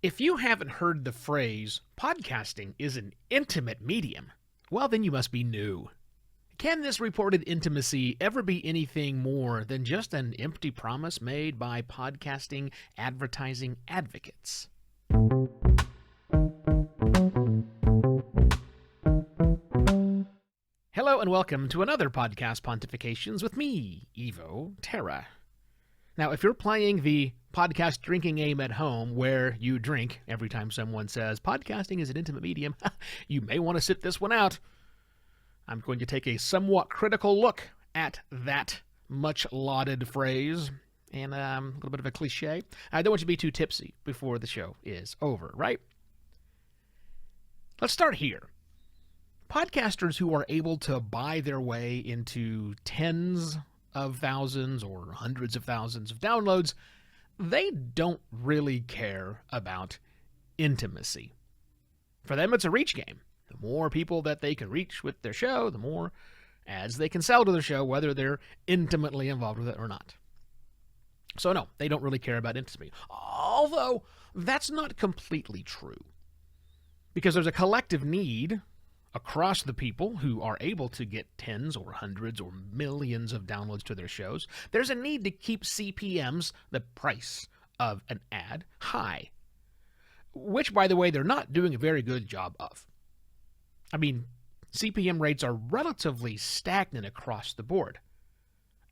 If you haven't heard the phrase, podcasting is an intimate medium, well, then you must be new. Can this reported intimacy ever be anything more than just an empty promise made by podcasting advertising advocates? Hello and welcome to another Podcast Pontifications with me, Evo Terra. Now, if you're playing the podcast drinking game at home where you drink every time someone says podcasting is an intimate medium, you may want to sit this one out. I'm going to take a somewhat critical look at that much lauded phrase and a little bit of a cliche. I don't want you to be too tipsy before the show is over, right? Let's start here. Podcasters who are able to buy their way into tens of thousands or hundreds of thousands of downloads, they don't really care about intimacy. For them, it's a reach game. The more people that they can reach with their show, the more ads they can sell to their show, whether they're intimately involved with it or not. So no, they don't really care about intimacy. Although, that's not completely true. Because there's a collective need across the people who are able to get tens or hundreds or millions of downloads to their shows. There's a need to keep CPMs, the price of an ad, high. Which, by the way, they're not doing a very good job of. I mean, CPM rates are relatively stagnant across the board.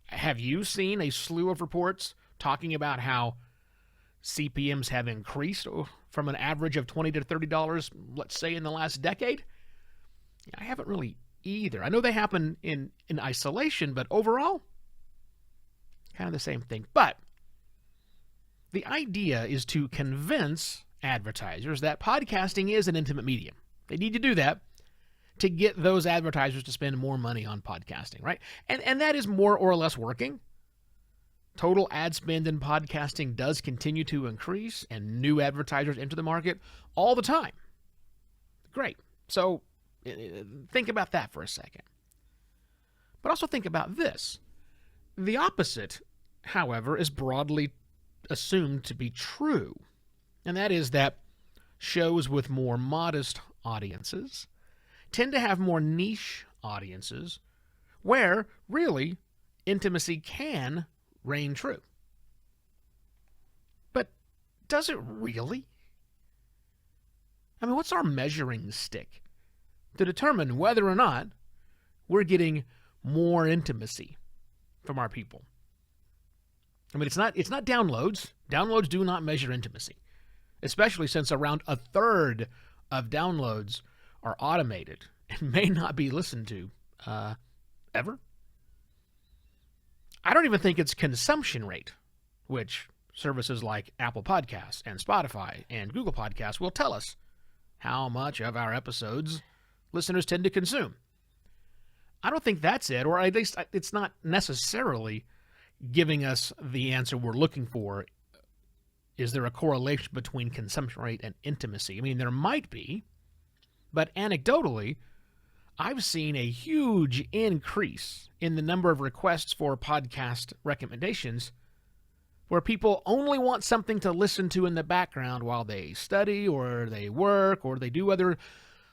Have you seen a slew of reports talking about how CPMs have increased from an average of $20 to $30, let's say, in the last decade? I haven't really either. I know they happen in isolation, but overall, kind of the same thing. But the idea is to convince advertisers that podcasting is an intimate medium. They need to do that to get those advertisers to spend more money on podcasting, right? And that is more or less working. Total ad spend in podcasting does continue to increase, and new advertisers enter the market all the time. Great. So think about that for a second. But also think about this. The opposite, however, is broadly assumed to be true. And that is that shows with more modest audiences tend to have more niche audiences where, really, intimacy can reign true. But does it really? I mean, what's our measuring stick to determine whether or not we're getting more intimacy from our people? I mean, it's not downloads. Downloads do not measure intimacy, especially since around a third of downloads are automated and may not be listened to ever. I don't even think it's consumption rate, which services like Apple Podcasts and Spotify and Google Podcasts will tell us how much of our episodes listeners tend to consume. I don't think that's it, or at least it's not necessarily giving us the answer we're looking for. Is there a correlation between consumption rate and intimacy? I mean, there might be, but anecdotally, I've seen a huge increase in the number of requests for podcast recommendations where people only want something to listen to in the background while they study or they work or they do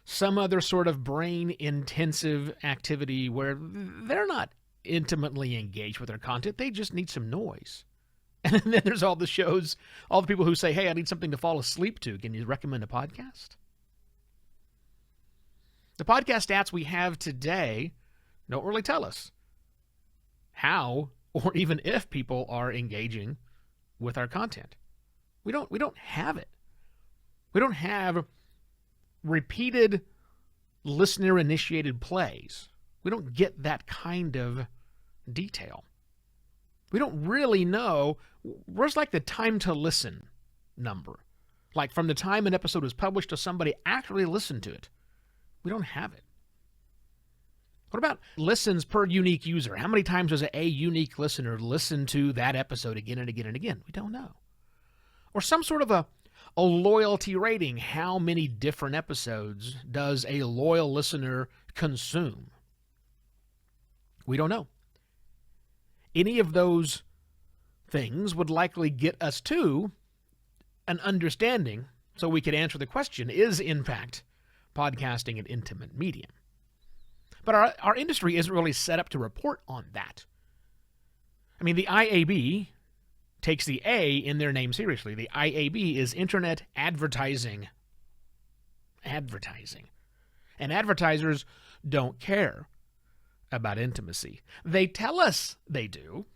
some other sort of brain-intensive activity where they're not intimately engaged with their content. They just need some noise. And then there's all the shows, all the people who say, hey, I need something to fall asleep to. Can you recommend a podcast? The podcast stats we have today don't really tell us how or even if people are engaging with our content. We don't have it. We don't have repeated listener-initiated plays. We don't get that kind of detail. We don't really know. Where's like the time to listen number? Like from the time an episode was published to somebody actually listened to it. We don't have it. What about listens per unique user? How many times does a unique listener listen to that episode again and again and again? We don't know. Or some sort of a loyalty rating. How many different episodes does a loyal listener consume? We don't know. Any of those things would likely get us to an understanding So we could answer the question, is in fact podcasting an intimate medium? But our industry isn't really set up to report on that. I mean, the IAB takes the A in their name seriously. The IAB is Internet Advertising. And advertisers don't care about intimacy. They tell us they do,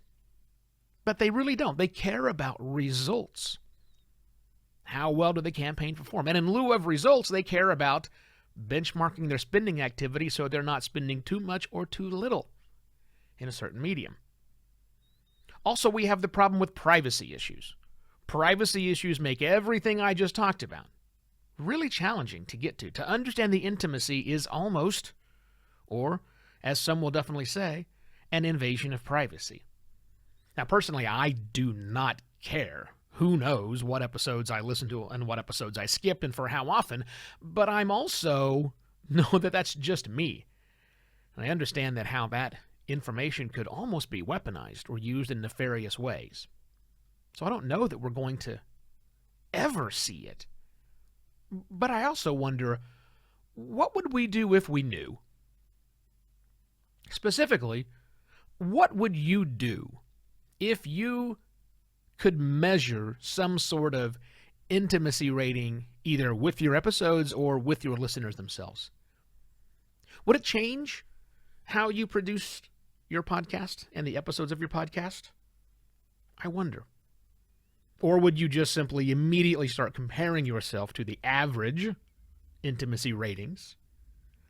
but they really don't. They care about results. How well do the campaign perform? And in lieu of results, they care about benchmarking their spending activity so they're not spending too much or too little in a certain medium. Also, we have the problem with privacy issues. Privacy issues make everything I just talked about really challenging to get to. To understand the intimacy is almost, or as some will definitely say, an invasion of privacy. Now, personally, I do not care who knows what episodes I listen to and what episodes I skip and for how often, but I'm also know that that's just me. And I understand that how that information could almost be weaponized or used in nefarious ways. So I don't know that we're going to ever see it. But I also wonder, what would we do if we knew? Specifically, what would you do if you could measure some sort of intimacy rating either with your episodes or with your listeners themselves? Would it change how you produced your podcast and the episodes of your podcast? I wonder. Or would you just simply immediately start comparing yourself to the average intimacy ratings,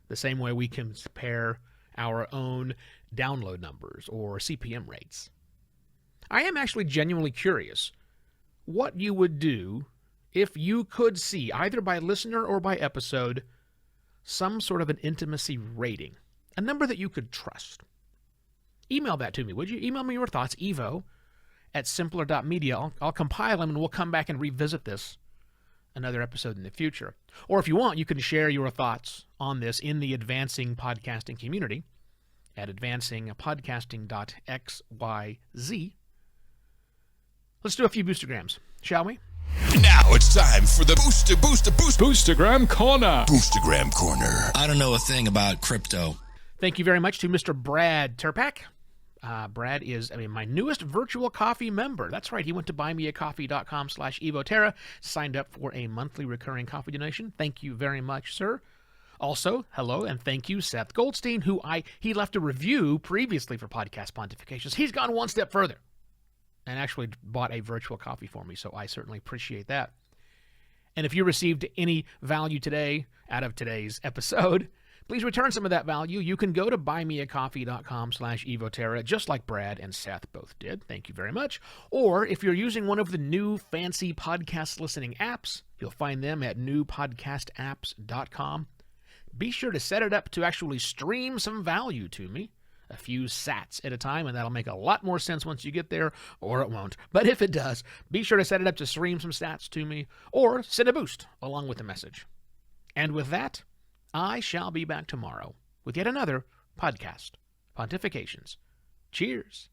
the same way we compare our own download numbers or CPM rates? I am actually genuinely curious what you would do if you could see, either by listener or by episode, some sort of an intimacy rating, a number that you could trust. Email that to me, would you? Email me your thoughts, evo@simpler.media. I'll compile them and we'll come back and revisit this another episode in the future. Or if you want, you can share your thoughts on this in the Advancing Podcasting community at advancingpodcasting.xyz. Let's do a few boostergrams, shall we? Now it's time for the Boostergram Corner. Boostergram Corner. I don't know a thing about crypto. Thank you very much to Mr. Brad Terpak. Brad is my newest virtual coffee member. That's right. He went to buymeacoffee.com/evoterra, signed up for a monthly recurring coffee donation. Thank you very much, sir. Also, hello and thank you, Seth Goldstein, he left a review previously for Podcast Pontifications. He's gone one step further and actually bought a virtual coffee for me, so I certainly appreciate that. And if you received any value today out of today's episode, please return some of that value. You can go to buymeacoffee.com/evoterra, just like Brad and Seth both did. Thank you very much. Or if you're using one of the new fancy podcast listening apps, you'll find them at newpodcastapps.com. Be sure to set it up to actually stream some value to me, a few sats at a time, and that'll make a lot more sense once you get there, or it won't. But if it does, be sure to set it up to stream some stats to me, or send a boost along with the message. And with that, I shall be back tomorrow with yet another Podcast Pontifications. Cheers.